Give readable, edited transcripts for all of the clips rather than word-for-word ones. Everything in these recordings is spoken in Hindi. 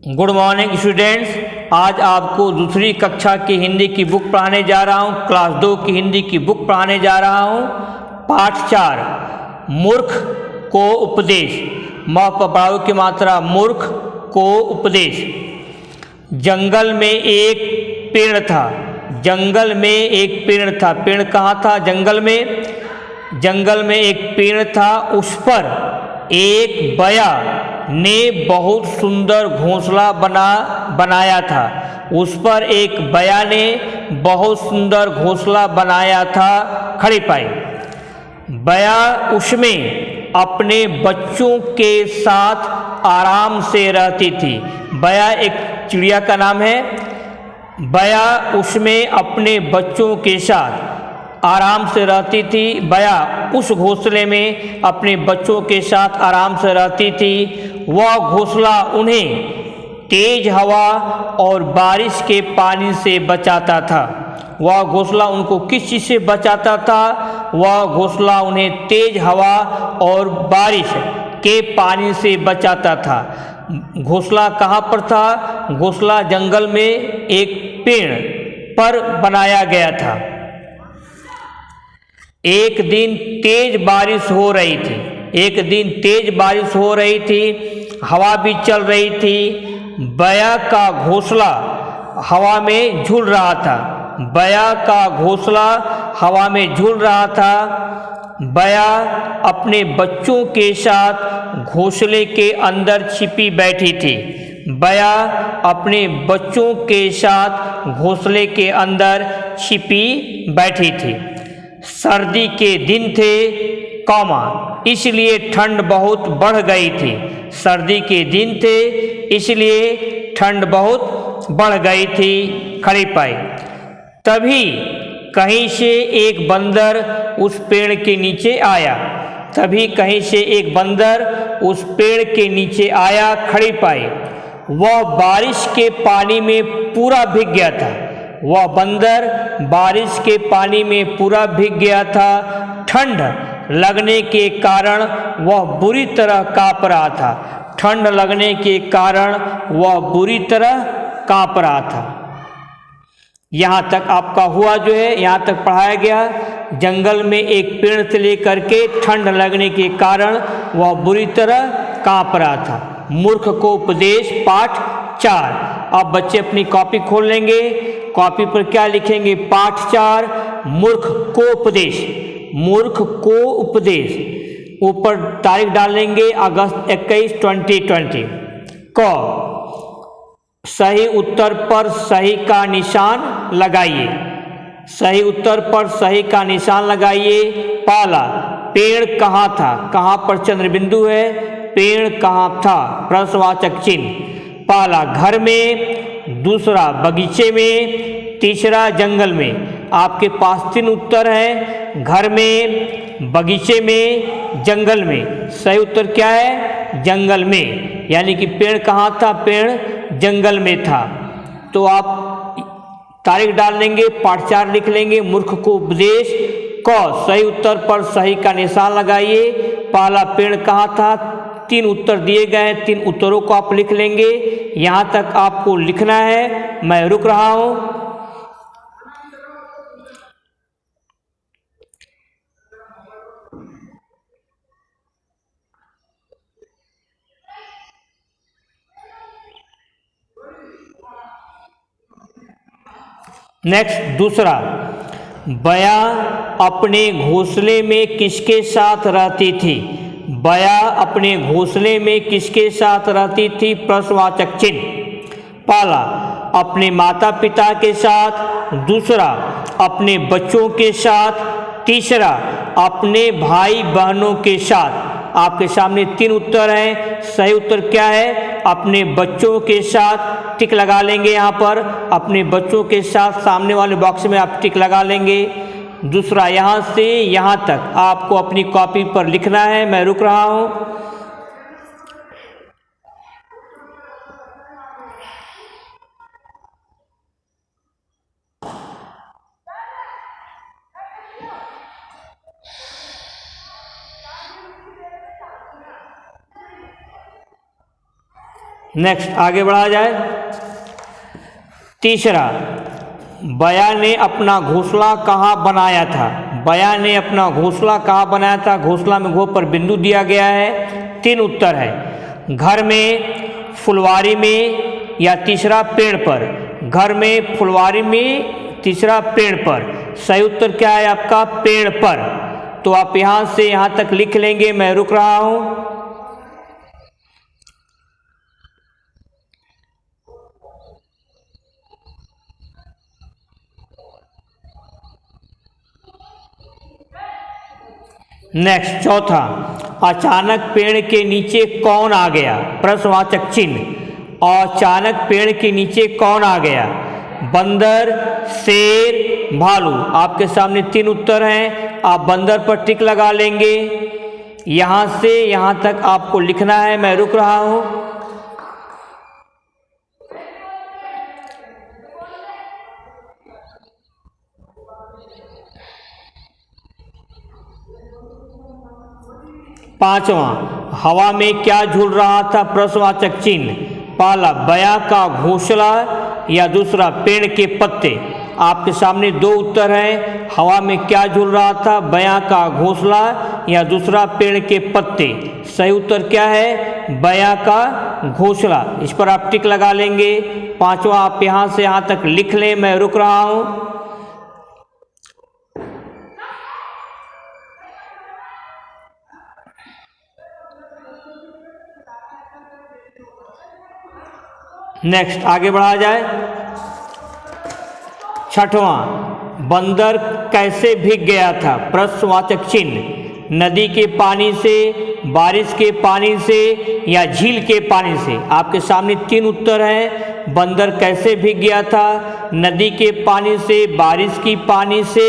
Good morning students. आज आपको दूसरी कक्षा की हिंदी की बुक पढ़ाने जा रहा हूँ। क्लास 2 की हिंदी की बुक पढ़ाने जा रहा हूँ। पाठ 4 मूर्ख को उपदेश। म प बड़ाऊ की मात्रा मूर्ख को उपदेश। जंगल में एक पेड़ था। जंगल में एक पेड़ था। पेड़ कहाँ था? जंगल में। जंगल में एक पेड़ था। उस पर एक बया ने बहुत सुंदर घोंसला बनाया था। उस पर एक बया ने बहुत सुंदर घोंसला बनाया था। खड़ी पाई। बया उसमें अपने बच्चों के साथ आराम से रहती थी। बया एक चिड़िया का नाम है। बया उसमें अपने बच्चों के साथ आराम से रहती थी। बया उस घोंसले में अपने बच्चों के साथ आराम से रहती थी। वह घोंसला उन्हें तेज हवा और बारिश के पानी से बचाता था। वह घोंसला उनको किस चीज़ से बचाता था? वह घोंसला उन्हें तेज हवा और बारिश के पानी से बचाता था। घोंसला कहाँ पर था? घोंसला जंगल में एक पेड़ पर बनाया गया था। एक दिन तेज बारिश हो रही थी। एक दिन तेज बारिश हो रही थी। हवा भी चल रही थी। बया का घोंसला हवा में झूल रहा था। बया का घोंसला हवा में झूल रहा था। बया अपने बच्चों के साथ घोंसले के अंदर छिपी बैठी थी। बया अपने बच्चों के साथ घोंसले के अंदर छिपी बैठी थी। सर्दी के दिन थे, इसलिए ठंड बहुत बढ़ गई थी। सर्दी के दिन थे, इसलिए ठंड बहुत बढ़ गई थी। खड़ी पाई। तभी कहीं से एक बंदर उस पेड़ के नीचे आया। तभी कहीं से एक बंदर उस पेड़ के नीचे आया। खड़ी पाई। वह बारिश के पानी में पूरा भीग गया था। वह बंदर बारिश के पानी में पूरा भीग गया था। ठंड लगने के कारण वह बुरी तरह काँप रहा था। ठंड लगने के कारण वह बुरी तरह काँप रहा था। यहाँ तक आपका हुआ जो है, यहाँ तक पढ़ाया गया। जंगल में एक पेड़ से लेकर के ठंड लगने के कारण वह बुरी तरह काँप रहा था। मूर्ख को उपदेश पाठ 4। अब बच्चे अपनी कॉपी खोल लेंगे। कॉपी पर क्या लिखेंगे? पाठ 4 मूर्ख को उपदेश। मूर्ख को उपदेश। ऊपर तारीख डालेंगे अगस्त 21, 2020। क सही उत्तर पर सही का निशान लगाइए। सही उत्तर पर सही का निशान लगाइए। पहला, पेड़ कहाँ था? कहाँ पर चंद्र बिंदु है? पेड़ कहाँ था? प्रश्नवाचक चिन्ह। पहला घर में, दूसरा बगीचे में, तीसरा जंगल में। आपके पास 3 उत्तर हैं। घर में, बगीचे में, जंगल में। सही उत्तर क्या है? जंगल में। यानी कि पेड़ कहाँ था? पेड़ जंगल में था। तो आप तारीख डाल लेंगे, पाठ 4 लिख लेंगे। मूर्ख को उपदेश। क सही उत्तर पर सही का निशान लगाइए। पहला पेड़ कहाँ था? 3 उत्तर दिए गए हैं। 3 उत्तरों को आप लिख लेंगे। यहाँ तक आपको लिखना है। मैं रुक रहा हूँ। नेक्स्ट, दूसरा, बया अपने घोंसले में किसके साथ रहती थी? बया अपने घोंसले में किसके साथ रहती थी? प्रश्नवाचक चिन्ह। पहला, अपने माता पिता के साथ, दूसरा अपने बच्चों के साथ, तीसरा अपने भाई बहनों के साथ। आपके सामने 3 उत्तर हैं। सही उत्तर क्या है? अपने बच्चों के साथ। टिक लगा लेंगे यहाँ पर। अपने बच्चों के साथ सामने वाले बॉक्स में आप टिक लगा लेंगे। दूसरा, यहाँ से यहाँ तक आपको अपनी कॉपी पर लिखना है। मैं रुक रहा हूँ। नेक्स्ट आगे बढ़ा जाए। तीसरा, बया ने अपना घोंसला कहाँ बनाया था। बया ने अपना घोंसला कहाँ बनाया था। घोंसला में घो पर बिंदु दिया गया है। 3 उत्तर है, घर में, फुलवारी में या तीसरा पेड़ पर। घर में, फुलवारी में, तीसरा पेड़ पर। सही उत्तर क्या है आपका, पेड़ पर। तो आप यहाँ से यहाँ तक लिख लेंगे, मैं रुक रहा हूँ। नेक्स्ट चौथा, अचानक पेड़ के नीचे कौन आ गया। प्रश्नवाचक चिन्ह। अचानक पेड़ के नीचे कौन आ गया। बंदर, शेर, भालू। आपके सामने 3 उत्तर हैं, आप बंदर पर टिक लगा लेंगे। यहाँ से यहाँ तक आपको लिखना है, मैं रुक रहा हूँ। पांचवा, हवा में क्या झूल रहा था। प्रश्नवाचक चिन्ह। पहला, बया का घोंसला या दूसरा पेड़ के पत्ते। आपके सामने 2 उत्तर हैं, हवा में क्या झूल रहा था, बया का घोंसला या दूसरा पेड़ के पत्ते। सही उत्तर क्या है, बया का घोंसला। इस पर आप टिक लगा लेंगे। पांचवा आप यहाँ से यहाँ तक लिख लें, मैं रुक रहा हूँ। नेक्स्ट आगे बढ़ा जाए। छठवां, बंदर कैसे भीग गया था। प्रश्नवाचक चिन्ह। नदी के पानी से, बारिश के पानी से या झील के पानी से। आपके सामने 3 उत्तर हैं, बंदर कैसे भीग गया था। नदी के पानी से, बारिश की पानी से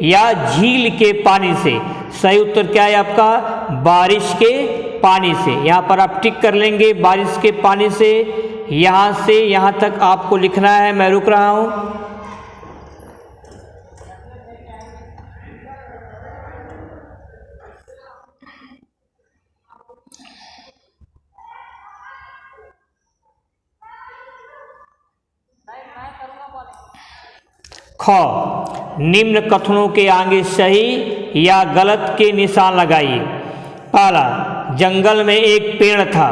या झील के पानी से। सही उत्तर क्या है आपका, बारिश के पानी से। यहाँ पर आप टिक कर लेंगे, बारिश के पानी से। यहाँ से यहाँ तक आपको लिखना है, मैं रुक रहा हूँ। ख, निम्न कथनों के आगे सही या गलत के निशान लगाइए। पहला, जंगल में एक पेड़ था।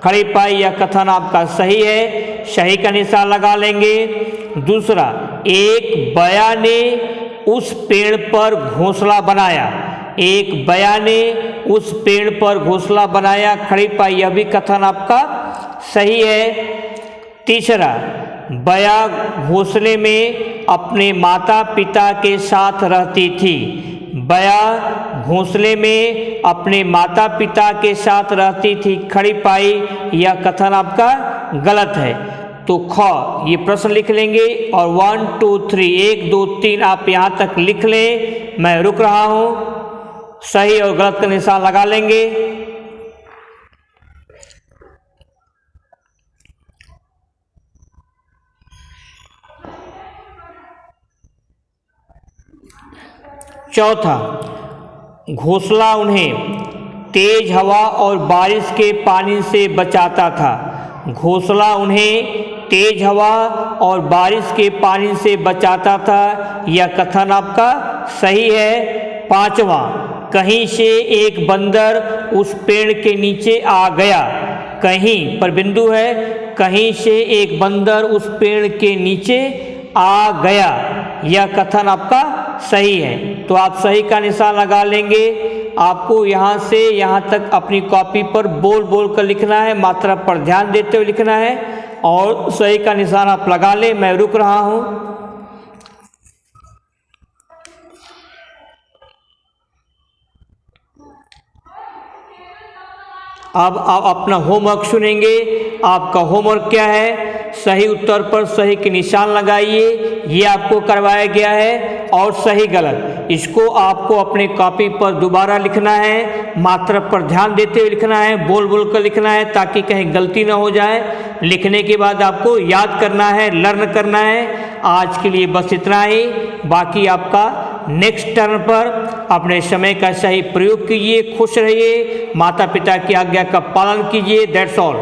खड़ी पाई यह कथन आपका सही है, सही का निशान लगा लेंगे। दूसरा, एक बया ने उस पेड़ पर घोंसला बनाया। एक बया ने उस पेड़ पर घोंसला बनाया। खड़ी पाई यह भी कथन आपका सही है। तीसरा, बया घोंसले में अपने माता पिता के साथ रहती थी। बया घोंसले में अपने माता पिता के साथ रहती थी। खड़ी पाई यह कथन आपका गलत है। तो ख ये प्रश्न लिख लेंगे और 1 2 3 1 2 3 आप यहाँ तक लिख लें, मैं रुक रहा हूँ। सही और गलत का निशान लगा लेंगे। चौथा, घोंसला उन्हें तेज हवा और बारिश के पानी से बचाता था। घोंसला उन्हें तेज हवा और बारिश के पानी से बचाता था। यह कथन आपका सही है। पांचवा, कहीं से एक बंदर उस पेड़ के नीचे आ गया। कहीं पर बिंदु है, कहीं से एक बंदर उस पेड़ के नीचे आ गया। यह कथन आपका सही है। तो आप सही का निशान लगा लेंगे। आपको यहाँ से यहाँ तक अपनी कॉपी पर बोल बोल कर लिखना है, मात्रा पर ध्यान देते हुए लिखना है और सही का निशान आप लगा लें, मैं रुक रहा हूँ। अब आप अपना होमवर्क सुनेंगे। आपका होमवर्क क्या है, सही उत्तर पर सही के निशान लगाइए। ये आपको करवाया गया है और सही गलत इसको आपको अपने कॉपी पर दोबारा लिखना है, मात्रा पर ध्यान देते हुए लिखना है, बोल बोल कर लिखना है ताकि कहीं गलती ना हो जाए। लिखने के बाद आपको याद करना है, लर्न करना है। आज के लिए बस इतना ही। बाकी आपका नेक्स्ट टर्न पर अपने समय का सही प्रयोग कीजिए, खुश रहिए, माता पिता की आज्ञा का पालन कीजिए। That's all.